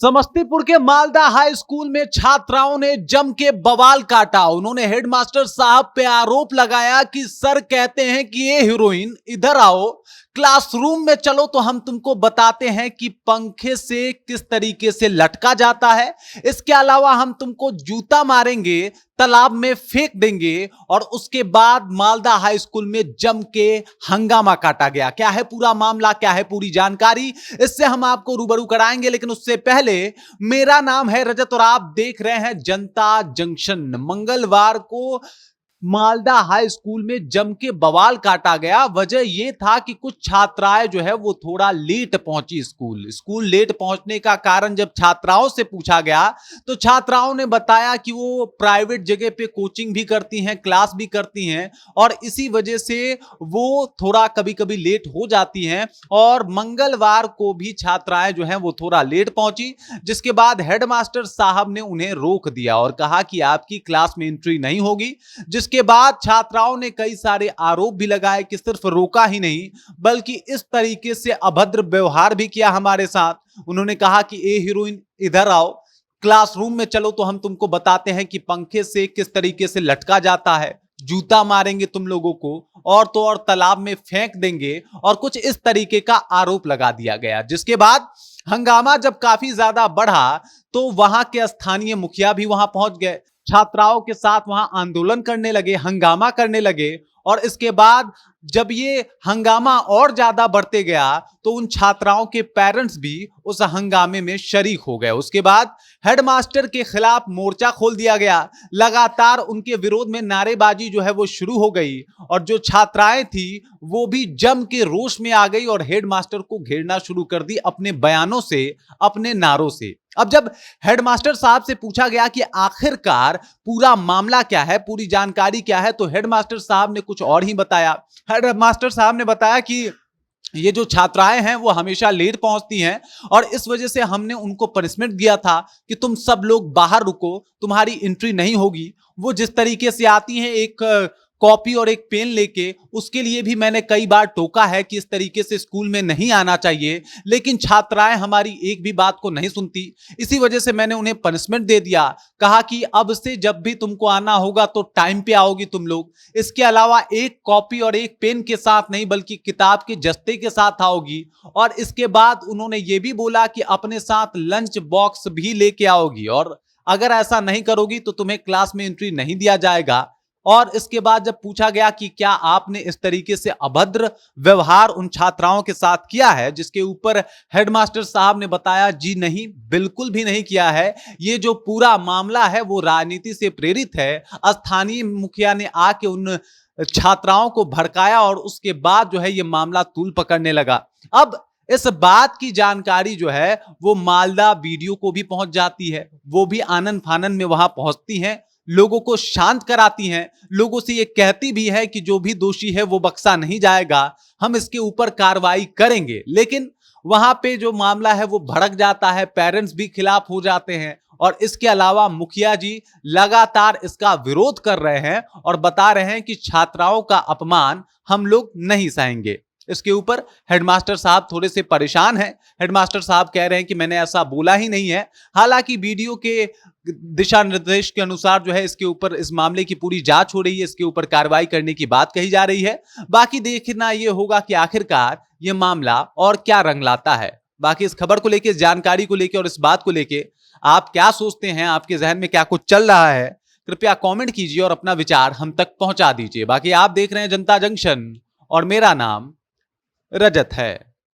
समस्तीपुर के Malda high school में छात्राओं ने जम के बवाल काटा। उन्होंने हेडमास्टर साहब पे आरोप लगाया कि सर कहते हैं कि ये हीरोइन इधर आओ, क्लासरूम में चलो तो हम तुमको बताते हैं कि पंखे से किस तरीके से लटका जाता है। इसके अलावा हम तुमको जूता मारेंगे, तालाब में फेंक देंगे। और उसके बाद मालदा हाई स्कूल में जम के हंगामा काटा गया। क्या है पूरा मामला, क्या है पूरी जानकारी, इससे हम आपको रूबरू कराएंगे। लेकिन उससे पहले, मेरा नाम है रजत और आप देख रहे हैं जनता जंक्शन। मंगलवार को मालदा हाई स्कूल में जम के बवाल काटा गया। वजह यह था कि कुछ छात्राएं जो है वो थोड़ा लेट पहुंची स्कूल लेट पहुंचने का कारण जब छात्राओं से पूछा गया तो छात्राओं ने बताया कि वो प्राइवेट जगह पे कोचिंग भी करती हैं, क्लास भी करती हैं और इसी वजह से वो थोड़ा कभी कभी लेट हो जाती हैं। और मंगलवार को भी छात्राएं जो हैं वो थोड़ा लेट पहुंची, जिसके बाद हेडमास्टर साहब ने उन्हें रोक दिया और कहा कि आपकी क्लास में एंट्री नहीं होगी। जिसके बाद छात्राओं ने कई सारे आरोप भी लगाए कि सिर्फ रोका ही नहीं बल्कि इस तरीके से अभद्र व्यवहार भी किया हमारे साथ। उन्होंने कहा कि ए हीरोइन इधर आओ, क्लासरूम में चलो तो हम तुमको बताते हैं कि पंखे से किस तरीके से लटका जाता है, जूता मारेंगे तुम लोगों को और तो और तालाब में फेंक देंगे और कुछ इस तरीके का आरोप लगा दिया गया। जिसके बाद हंगामा जब काफी ज्यादा बढ़ा तो वहां के स्थानीय मुखिया भी वहां पहुंच गए, छात्राओं के साथ वहां आंदोलन करने लगे, हंगामा करने लगे। और इसके बाद जब ये हंगामा और ज्यादा बढ़ते गया तो उन छात्राओं के पेरेंट्स भी उस हंगामे में शरीक हो गए। उसके बाद हेडमास्टर के खिलाफ मोर्चा खोल दिया गया। लगातार उनके विरोध में नारेबाजी जो है वो शुरू हो गई और जो छात्राएं थी वो भी जम के रोष में आ गई और हेडमास्टर को घेरना शुरू कर दी अपने बयानों से, अपने नारों से। अब जब हेडमास्टर साहब से पूछा गया कि आखिरकार पूरा मामला क्या है, पूरी जानकारी क्या है, तो हेडमास्टर साहब ने कुछ और ही बताया। हेडमास्टर साहब ने बताया कि ये जो छात्राएं हैं वो हमेशा लेट पहुंचती हैं और इस वजह से हमने उनको पनिशमेंट दिया था कि तुम सब लोग बाहर रुको, तुम्हारी एंट्री नहीं होगी। वो जिस तरीके से आती हैं एक कॉपी और एक पेन लेके, उसके लिए भी मैंने कई बार टोका है कि इस तरीके से स्कूल में नहीं आना चाहिए, लेकिन छात्राएं हमारी एक भी बात को नहीं सुनती। इसी वजह से मैंने उन्हें पनिशमेंट दे दिया, कहा कि अब से जब भी तुमको आना होगा तो टाइम पे आओगी तुम लोग। इसके अलावा एक कॉपी और एक पेन के साथ नहीं बल्कि किताब के जस्ते के साथ आओगी। और इसके बाद उन्होंने ये भी बोला कि अपने साथ लंच बॉक्स भी लेके आओगी और अगर ऐसा नहीं करोगी तो तुम्हें क्लास में एंट्री नहीं दिया जाएगा। और इसके बाद जब पूछा गया कि क्या आपने इस तरीके से अभद्र व्यवहार उन छात्राओं के साथ किया है, जिसके ऊपर हेडमास्टर साहब ने बताया जी नहीं, बिल्कुल भी नहीं किया है। ये जो पूरा मामला है वो राजनीति से प्रेरित है। स्थानीय मुखिया ने आके उन छात्राओं को भड़काया और उसके बाद जो है ये मामला तूल पकड़ने लगा। अब इस बात की जानकारी जो है वो मालदा वीडियो को भी पहुंच जाती है, वो भी आनन फानन में वहां पहुंचती हैं, लोगों को शांत कराती हैं, लोगों से ये कहती भी है कि जो भी दोषी है वो बख्शा नहीं जाएगा, हम इसके ऊपर कार्रवाई करेंगे। लेकिन वहां पे जो मामला है वो भड़क जाता है, पेरेंट्स भी खिलाफ हो जाते हैं और इसके अलावा मुखिया जी लगातार इसका विरोध कर रहे हैं और बता रहे हैं कि छात्राओं का अपमान हम लोग नहीं सहेंगे। इसके ऊपर हेडमास्टर साहब थोड़े से परेशान हैं। हेडमास्टर साहब कह रहे हैं कि मैंने ऐसा बोला ही नहीं है। हालांकि वीडियो के दिशा निर्देश के अनुसार जो है इसके ऊपर इस मामले की पूरी जांच हो रही है, इसके ऊपर कार्रवाई करने की बात कही जा रही है। बाकी देखना यह होगा कि आखिरकार यह मामला और क्या रंग लाता है। बाकी इस खबर को लेकर, इस जानकारी को लेकर और इस बात को लेकर आप क्या सोचते हैं, आपके जहन में क्या कुछ चल रहा है, कृपया कॉमेंट कीजिए और अपना विचार हम तक पहुंचा दीजिए। बाकी आप देख रहे हैं जनता जंक्शन और मेरा नाम रजत है।